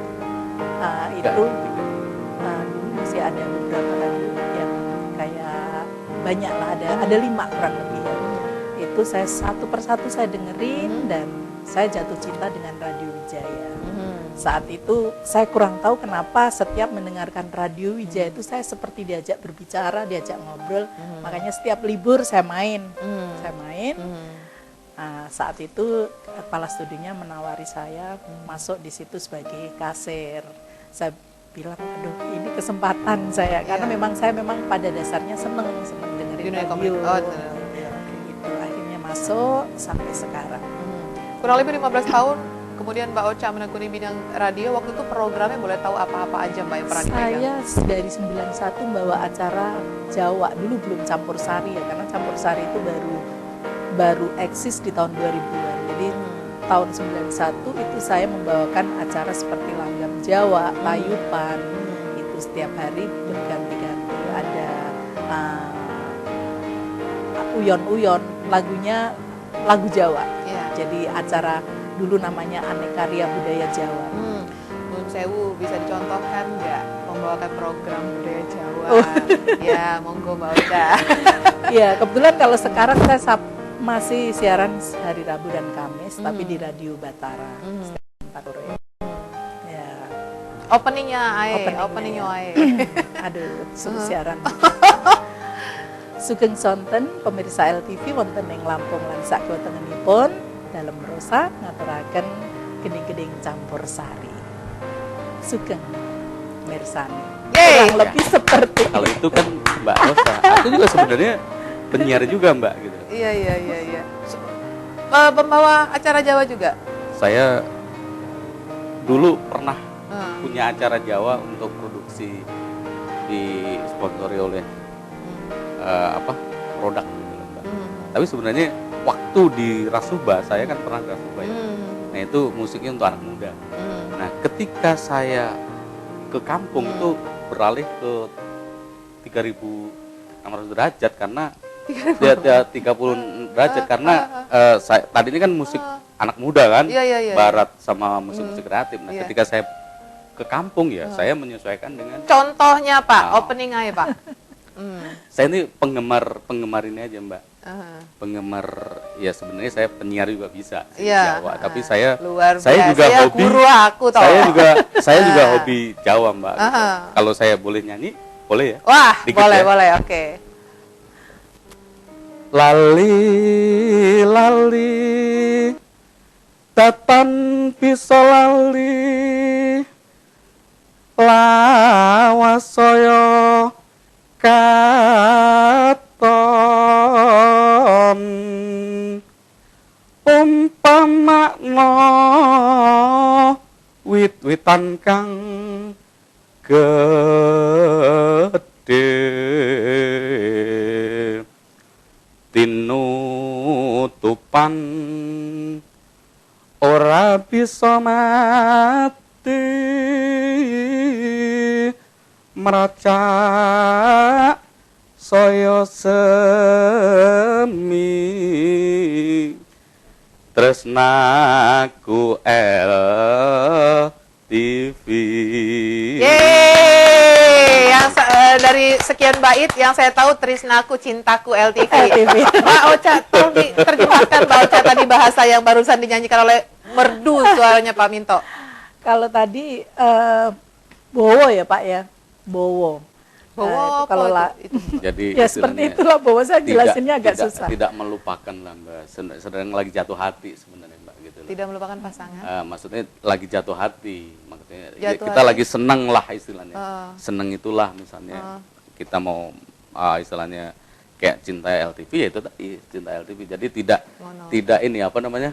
Itu dulu masih ada beberapa radio yang kayak banyak lah, ada 5 kurang lebih ya. Itu saya satu persatu saya dengerin dan saya jatuh cinta dengan Radio Wijaya. Saat itu saya kurang tahu kenapa setiap mendengarkan Radio Wijaya itu saya seperti diajak berbicara, diajak ngobrol. Makanya setiap libur saya main. Saat itu kepala studinya menawari saya masuk di situ sebagai kasir. Saya bilang, aduh ini kesempatan saya karena memang saya pada dasarnya seneng dengerin radio. Gitu. Akhirnya masuk sampai sekarang. Kurang lebih 15 tahun kemudian Mbak Ocha menekuni bidang radio. Waktu itu programnya boleh tahu apa-apa aja Mbak yang pernah dipegang? Saya dari 91 membawa acara Jawa, dulu belum campur sari ya, karena campur sari itu baru eksis di tahun 2000-an. Jadi tahun 91 itu saya membawakan acara seperti Langgam Jawa, Tayupan, itu setiap hari berganti-ganti. Ada Uyon-Uyon, lagunya lagu Jawa. Jadi acara dulu namanya Aneka Ria Budaya Jawa. Nun Sewu, bisa dicontohkan nggak membawakan program budaya Jawa? Ya, monggo Mbak Ocha. Ya, kebetulan kalau sekarang saya masih siaran hari Rabu dan Kamis, tapi di Radio Batara. Ya. Openingnya ae. Aduh, suruh siaran. Sugeng sonten pemirsa LTV wonten ing Lampung lan sakiwatengenipun dalam rosa ngaturaken gening-gening campur sari. Sugeng mirsani. Kurang lebih seperti kalau itu kan Mbak Rosa. Aku juga sebenarnya penyiar juga Mbak gitu. Iya. Pembawa acara Jawa juga? Saya dulu pernah punya acara Jawa untuk produksi disponsori oleh produk gitu loh Mbak. Tapi sebenarnya waktu di Rasuba, saya kan pernah di Rasuba ya. Nah itu musiknya untuk anak muda. Nah ketika saya ke kampung itu beralih ke 3.600 derajat karena 30 derajat karena tadi ini kan musik anak muda kan, barat sama musik-musik kreatif. Nah ketika saya ke kampung ya, saya menyesuaikan dengan. Contohnya Pak, opening aja Pak. Saya ini penggemar ini aja Mbak. Penggemar ya sebenarnya saya penyiar juga bisa Jawa, tapi saya juga hobi. Saya juga hobi Jawa Mbak. Gitu. Kalau saya boleh nyanyi, boleh ya? Wah, boleh, oke. Lali tatan bisa lali lawasaya katon umpamakna wit-witan kang gedhe tinutupan ora bisa mati meracak saya semi tresnaku LTV. Yeay, yang dari sekian bait yang saya tahu Trisnaku Cintaku LTV. Mbak Ocha, tolong diterjemahkan Mbak Ocha tadi bahasa yang barusan dinyanyikan oleh merdu suaranya Pak Minto. Kalau tadi Bowo ya Pak ya, Bowo. Bowo kalau itu. Jadi ya seperti itulah Bowo, saya jelasinnya agak susah. Tidak melupakan lah Mbak, sedang lagi jatuh hati sebenarnya Mbak gitu. Tidak melupakan pasangan. Maksudnya lagi jatuh hati, maksudnya Jatuh kita hati. lagi seneng lah istilahnya. Seneng itulah misalnya kita mau istilahnya kayak cinta LTV ya itu tadi cinta LTV. Jadi tidak ini apa namanya,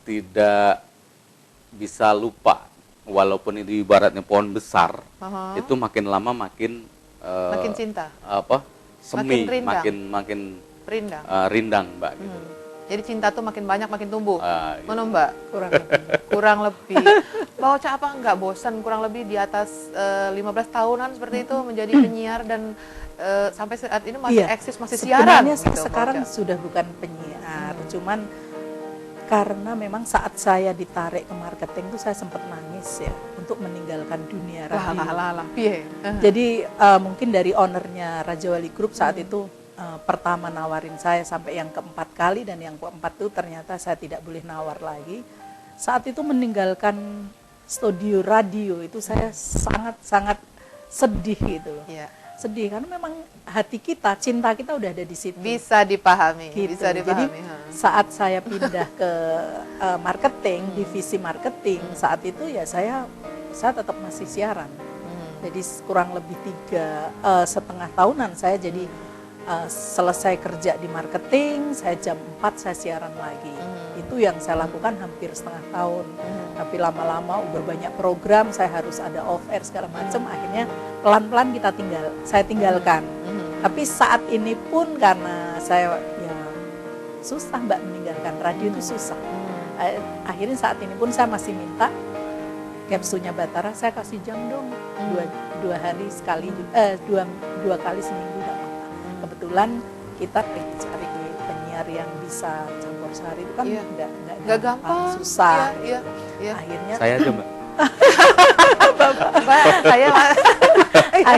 tidak bisa lupa walaupun itu ibaratnya pohon besar, itu makin lama makin makin cinta. Semi, Makin rindang. makin Rindang. rindang Mbak gitu. Jadi cinta tuh makin banyak makin tumbuh. Gitu. Mana Mbak? Kurang lebih. Mbak Ocha apa nggak bosan kurang lebih di atas 15 tahunan seperti itu menjadi penyiar dan sampai saat ini masih eksis, masih siaran. Sebenarnya gitu, sekarang sudah bukan penyiar, cuman karena memang saat saya ditarik ke marketing itu saya sempat nangis ya untuk meninggalkan dunia radio. Jadi mungkin dari ownernya Raja Wali Group saat itu pertama nawarin saya sampai yang keempat kali, dan yang keempat itu ternyata saya tidak boleh nawar lagi. Saat itu meninggalkan studio radio itu saya sangat-sangat sedih gitu loh. Sedih karena memang hati kita, cinta kita udah ada di situ. Bisa dipahami, gitu. bisa dipahami. Jadi saat saya pindah ke marketing, divisi marketing, saat itu ya saya tetap masih siaran. Jadi kurang lebih 3,5 tahunan saya jadi selesai kerja di marketing, saya jam 4 saya siaran lagi. Itu yang saya lakukan hampir setengah tahun. Tapi lama-lama udah banyak program, saya harus ada off air segala macam, akhirnya pelan-pelan saya tinggalkan. Tapi saat ini pun karena saya ya susah Mbak meninggalkan radio itu susah. Akhirnya saat ini pun saya masih minta Capsunya Batara saya kasih jam dong, dua hari sekali, dua kali seminggu nggak apa-apa. Kebetulan kita cari penyiar yang bisa campur sehari itu kan nggak gampang, susah. Iya. Akhirnya Saya aja Mbak. Mbak,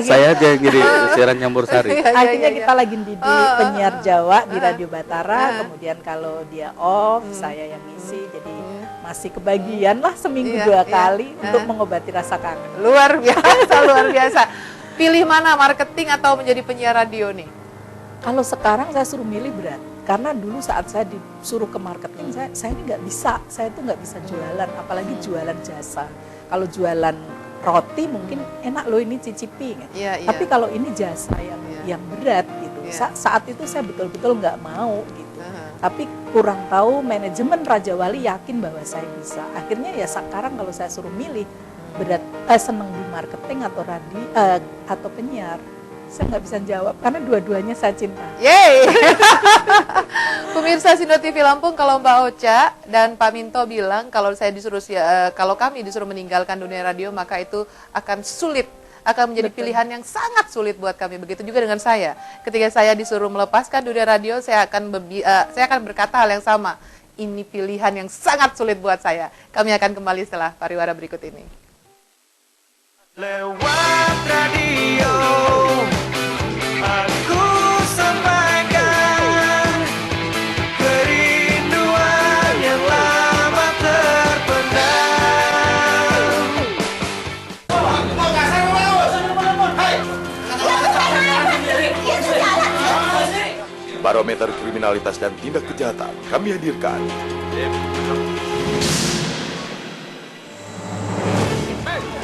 Saya aja jadi siaran nyampur sari. Akhirnya kita lagi didik penyiar Jawa di Radio Batara, kemudian kalau dia off, saya yang ngisi, jadi masih kebagian lah seminggu 2 kali untuk mengobati rasa kangen. Luar biasa, luar biasa. Pilih mana, marketing atau menjadi penyiar radio nih? Kalau sekarang saya suruh milih berat, karena dulu saat saya disuruh ke marketing, saya ini nggak bisa, saya tuh nggak bisa jualan, apalagi jualan jasa. Kalau jualan roti mungkin enak loh ini cicipi, kan? Tapi kalau ini jasa yang berat gitu, saat itu saya betul-betul nggak mau gitu. Tapi kurang tahu manajemen Raja Wali yakin bahwa saya bisa. Akhirnya ya sekarang kalau saya suruh milih berat, seneng di marketing atau atau penyiar, saya nggak bisa jawab karena dua-duanya saya cinta. Yeay. Pemirsa Sindo TV Lampung, kalau Mbak Ocha dan Pak Minto bilang kalau kalau kami disuruh meninggalkan dunia radio maka itu akan sulit, akan menjadi pilihan yang sangat sulit buat kami. Begitu juga dengan saya. Ketika saya disuruh melepaskan dunia radio, saya akan berkata hal yang sama. Ini pilihan yang sangat sulit buat saya. Kami akan kembali setelah pariwara berikut ini. Lewat radio aku sampaikan kerinduan yang lama terpendam. Barometer kriminalitas dan tindak kejahatan kami hadirkan.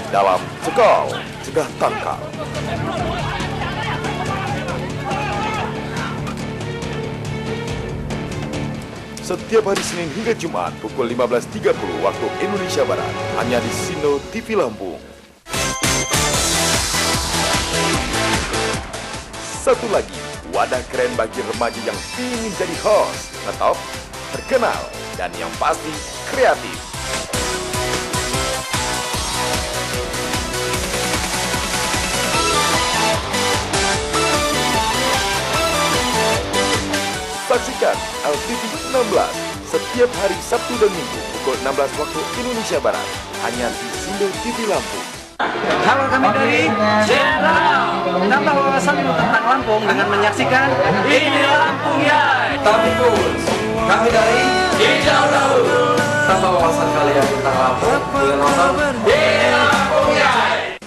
Dalam Cekal, Cegah Tangkal. Setiap hari Senin hingga Jumat pukul 15.30 waktu Indonesia Barat, hanya di Sindo TV Lampung. Satu lagi, wadah keren bagi remaja yang ingin jadi host, tetap terkenal, dan yang pasti kreatif. Saksikan LTV 16 setiap hari Sabtu dan Minggu pukul 16 waktu Indonesia Barat, hanya di Sindo TV Lampung. Halo, kami dari Jenderal. Tambah wawasan tentang Lampung dengan menyaksikan Ini Lampung Yai. Tapi pun kami dari Hijau Daun. Tambah wawasan kalian tentang Lampung dengan nonton Ini Lampung Yai.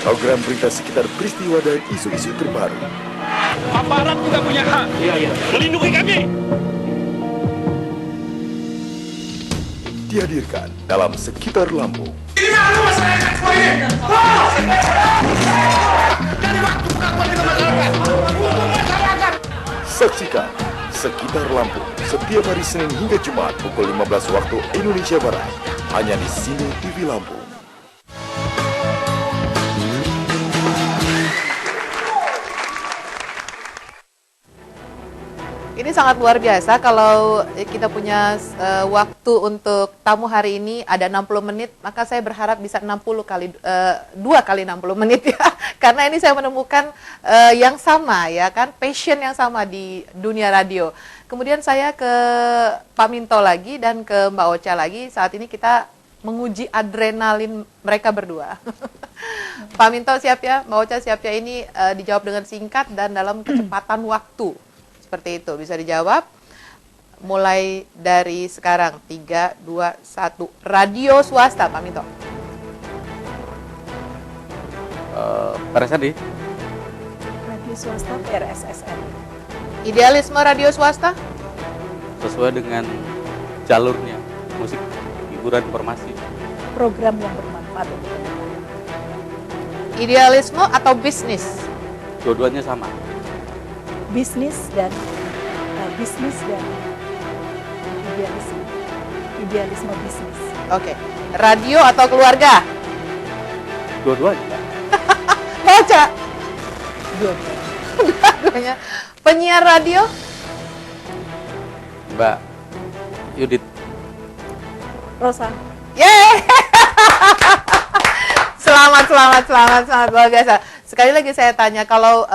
Program berita sekitar peristiwa dan isu-isu terbaru. Aparat juga punya hak. Iya. Melindungi kami. Dihadirkan dalam Sekitar Lampung. Ini malu masyarakat semua ini. Dari waktu pengakuan dengan masyarakat. Hukum masyarakat. Saksikan Sekitar Lampung setiap hari Senin hingga Jumat pukul 15 waktu Indonesia Barat. Hanya di Sine TV Lampung. Ini sangat luar biasa kalau kita punya waktu untuk tamu hari ini ada 60 menit, maka saya berharap bisa 2 kali 60 menit ya. Karena ini saya menemukan yang sama ya kan, passion yang sama di dunia radio. Kemudian saya ke Pak Minto lagi dan ke Mbak Ocha lagi. Saat ini kita menguji adrenalin mereka berdua. Pak Minto siap ya, Mbak Ocha siap ya, ini dijawab dengan singkat dan dalam kecepatan waktu. Seperti itu, bisa dijawab mulai dari sekarang. 3, 2, 1. Radio swasta, Pak Minto. RSNI. Radio swasta RSSN. Idealisme radio swasta? Sesuai dengan jalurnya, musik, hiburan, informasi. Program yang bermanfaat untuk Idealisme atau bisnis? Dua-duanya sama. bisnis dan idealisme bisnis. Oke. Radio atau keluarga? Dua-duanya. Baca. Dua-duanya. Dua-duanya. Penyiar radio? Mbak Yudit. Rosa. Yeay. Selamat luar biasa. Sekali lagi saya tanya, kalau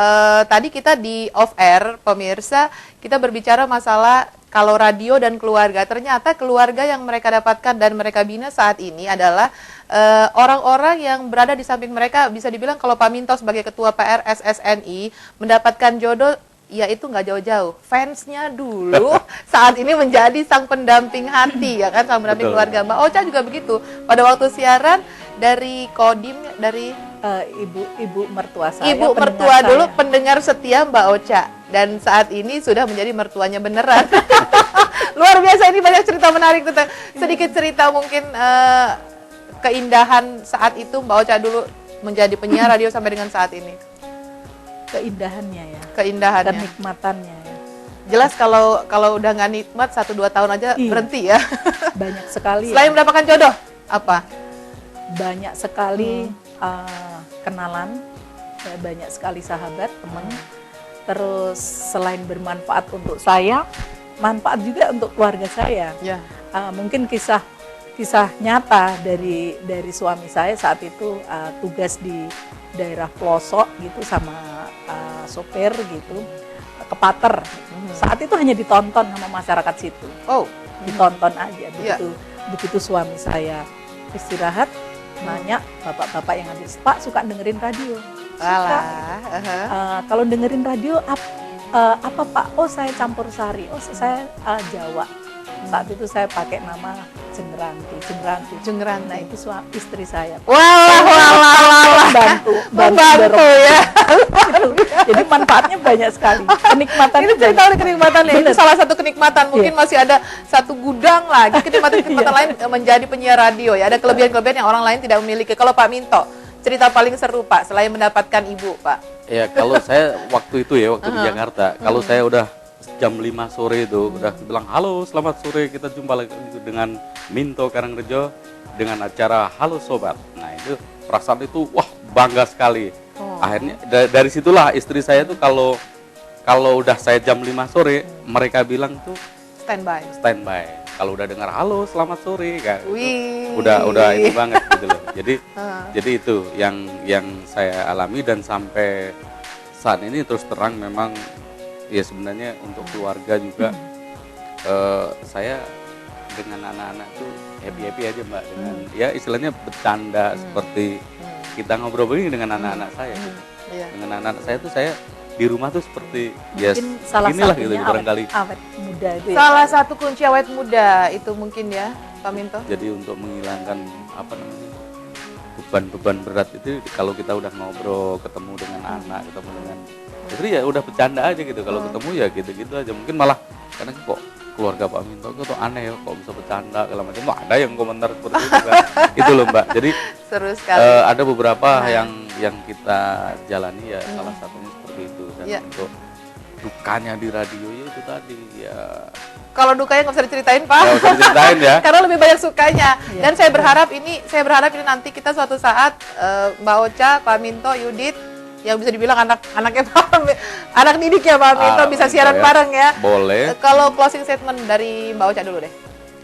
tadi kita di off air, pemirsa, kita berbicara masalah kalau radio dan keluarga. Ternyata keluarga yang mereka dapatkan dan mereka bina saat ini adalah orang-orang yang berada di samping mereka. Bisa dibilang kalau Pak Minto sebagai Ketua PR SSNI mendapatkan jodoh, ya itu nggak jauh-jauh. Fansnya dulu saat ini menjadi sang pendamping hati, ya kan, sang pendamping keluarga. Mbak Ocha juga begitu. Pada waktu siaran dari Kodim, dari ibu mertua saya. Ibu mertua dulu pendengar setia Mbak Ocha, dan saat ini sudah menjadi mertuanya beneran. Luar biasa, ini banyak cerita menarik tentang sedikit cerita mungkin keindahan saat itu Mbak Ocha dulu menjadi penyiar radio sampai dengan saat ini. Keindahannya ya. Keindahannya. Kenikmatannya ya. Jelas kalau udah nggak nikmat 1-2 tahun aja berhenti ya. Banyak sekali. Selain mendapatkan jodoh, apa? Banyak sekali kenalan, banyak sekali sahabat, teman. Terus selain bermanfaat untuk saya, manfaat juga untuk keluarga saya. Ya. Mungkin kisah nyata dari suami saya saat itu tugas di daerah pelosok gitu sama sopir gitu, ke Pater. Saat itu hanya ditonton sama masyarakat situ. Oh, ditonton aja. Begitu suami saya istirahat, nanya bapak-bapak yang ada, Pak suka dengerin radio? Suka. Kalau dengerin radio apa Pak? Oh saya campur sari. Oh saya Jawa. Saat itu saya pakai nama Jengranti. Nah itu istri saya. Wah. Bantu ya. Jadi manfaatnya banyak sekali. Kenikmatan itu cerita oleh kenikmatannya. Itu salah satu kenikmatan. Mungkin masih ada satu gudang lagi kenikmatan lain menjadi penyiar radio ya. Ada kelebihan-kelebihan yang orang lain tidak memiliki. Kalau Pak Minto, cerita paling seru Pak selain mendapatkan ibu Pak. Ya kalau saya waktu itu ya waktu di Jakarta, kalau saya udah jam 5 sore itu udah bilang halo selamat sore, kita jumpa lagi dengan Minto Karangrejo dengan acara Halo Sobat. Nah itu perasaan itu wah bangga sekali. Akhirnya dari situlah istri saya tuh kalau udah saya jam 5 sore mereka bilang tuh standby. Kalau udah dengar halo selamat sore kan, udah ini banget gitu loh. Jadi itu yang saya alami dan sampai saat ini terus terang memang ya sebenarnya untuk keluarga juga saya dengan anak-anak tuh happy aja Mbak, dengan ya istilahnya bercanda seperti kita ngobrol begini dengan anak-anak saya gitu. Dengan anak-anak saya tuh saya di rumah tuh seperti mungkin salah inilah satunya gitu barangkali. awet muda itu ya. Salah satu kunci awet muda itu mungkin ya, Pak Minto. Jadi untuk menghilangkan apa namanya beban-beban berat itu kalau kita udah ngobrol, ketemu dengan anak, ketemu dengan istri ya udah bercanda aja gitu. Kalau ketemu ya gitu-gitu aja. Mungkin malah karena kok keluarga Pak Minto kok aneh ya, kok bisa bercanda kalau macam itu ada yang komentar seperti itu kan. Itu loh Mbak. Jadi seru sekali. Ada beberapa yang kita jalani ya salah satunya seperti itu. Dan untuk dukanya di radio ya itu tadi ya. Kalau dukanya nggak bisa diceritain Pak. Nggak usah diceritain ya. Karena lebih banyak sukanya. Dan saya berharap ini nanti kita suatu saat Mbak Ocha, Pak Minto, Yudit yang bisa dibilang anak-anaknya anak didik ya Pak Minto bisa siaran bareng ya. Boleh. Kalau closing statement dari Mbak Ocha dulu deh.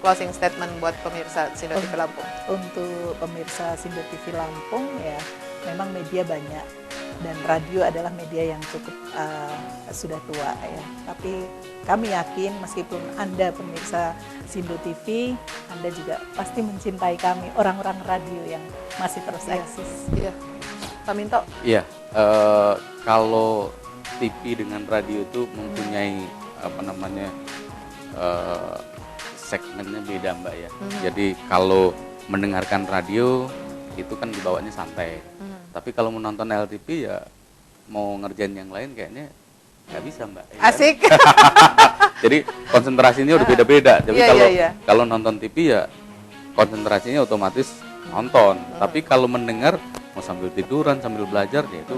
Closing statement buat pemirsa Sindo TV Lampung. Untuk pemirsa Sindo TV Lampung ya, memang media banyak dan radio adalah media yang cukup sudah tua ya. Tapi kami yakin meskipun Anda pemirsa Sindo TV, Anda juga pasti mencintai kami, orang-orang radio yang masih terus eksis. Iya. Pak Minto? Iya, kalau TV dengan radio itu mempunyai apa namanya segmennya beda Mbak ya. Jadi kalau mendengarkan radio itu kan dibawanya santai. Tapi kalau menonton LTV ya mau ngerjain yang lain kayaknya nggak bisa Mbak. Asik. Ya. Jadi konsentrasinya udah beda-beda. Jadi kalau nonton TV ya konsentrasinya otomatis nonton. Tapi kalau mendengar mau sambil tiduran, sambil belajar, ya itu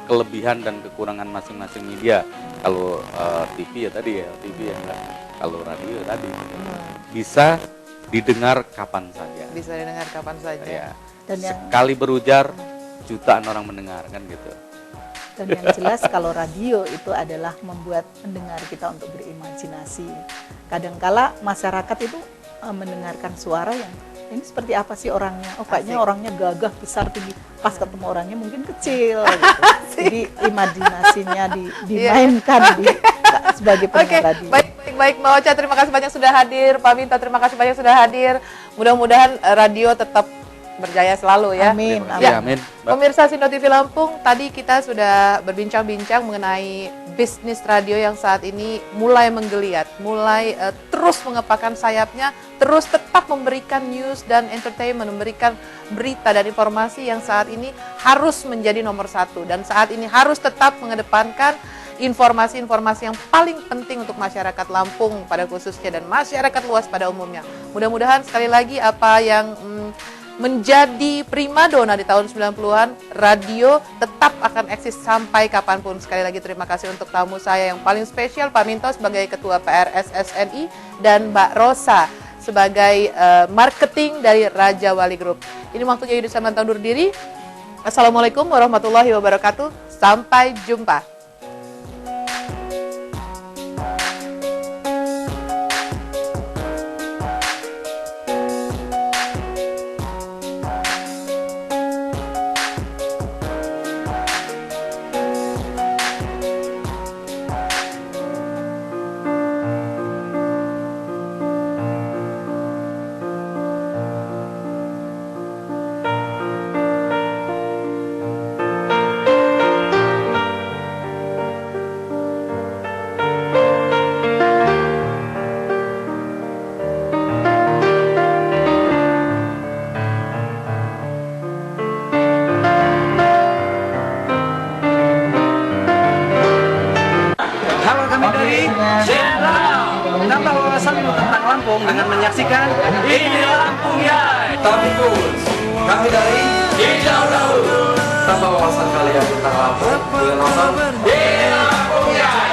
kelebihan dan kekurangan masing-masing media. Kalau TV ya tadi ya, TV ya enggak. Kalau radio ya tadi bisa didengar kapan saja. Bisa didengar kapan saja. Ya. Dan sekali berujar jutaan orang mendengar kan gitu. Dan yang jelas kalau radio itu adalah membuat pendengar kita untuk berimajinasi. Kadangkala masyarakat itu mendengarkan suara yang ini seperti apa sih orangnya? Oh kayaknya orangnya gagah, besar, tinggi. Pas ketemu orangnya mungkin kecil. Gitu. Jadi imajinasinya dimainkan sebagai pendengar radio. Baik Mbak Ocha, terima kasih banyak sudah hadir. Pak Minto, terima kasih banyak sudah hadir. Mudah-mudahan radio tetap berjaya selalu ya. Amin. Ya, amin. Pemirsa Sindo TV Lampung, tadi kita sudah berbincang-bincang mengenai bisnis radio yang saat ini mulai menggeliat, mulai terus mengepakkan sayapnya, terus tetap memberikan news dan entertainment, memberikan berita dan informasi yang saat ini harus menjadi nomor satu dan saat ini harus tetap mengedepankan informasi-informasi yang paling penting untuk masyarakat Lampung pada khususnya dan masyarakat luas pada umumnya. Mudah-mudahan sekali lagi apa yang menjadi primadona di tahun 90-an, radio tetap akan eksis sampai kapanpun. Sekali lagi terima kasih untuk tamu saya yang paling spesial, Pak Minto sebagai Ketua PRSSNI dan Mbak Rosa sebagai marketing dari Raja Wali Group. Ini waktunya Yudi Samantha undur diri. Assalamualaikum warahmatullahi wabarakatuh. Sampai jumpa. Nambah wawasanmu tentang Lampung dengan menyaksikan Ini Lampung Yai. Tapi kami dari Hijau Daun. Tambah wawasan kalian tentang Lampung dengan nonton Ini Lampung Yai.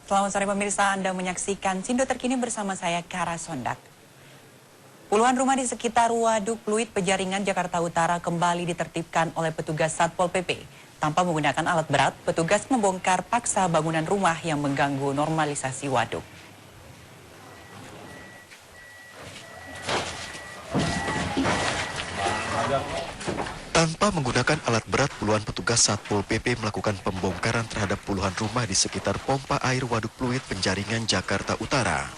Selamat sore pemirsa, Anda menyaksikan Sindo Terkini bersama saya, Kara Sondak. Puluhan rumah di sekitar Waduk Pluit, Penjaringan, Jakarta Utara kembali ditertibkan oleh petugas Satpol PP. Tanpa menggunakan alat berat, petugas membongkar paksa bangunan rumah yang mengganggu normalisasi waduk. Tanpa menggunakan alat berat, puluhan petugas Satpol PP melakukan pembongkaran terhadap puluhan rumah di sekitar pompa air Waduk Pluit, Penjaringan, Jakarta Utara.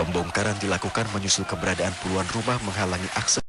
Pembongkaran dilakukan menyusul keberadaan puluhan rumah menghalangi akses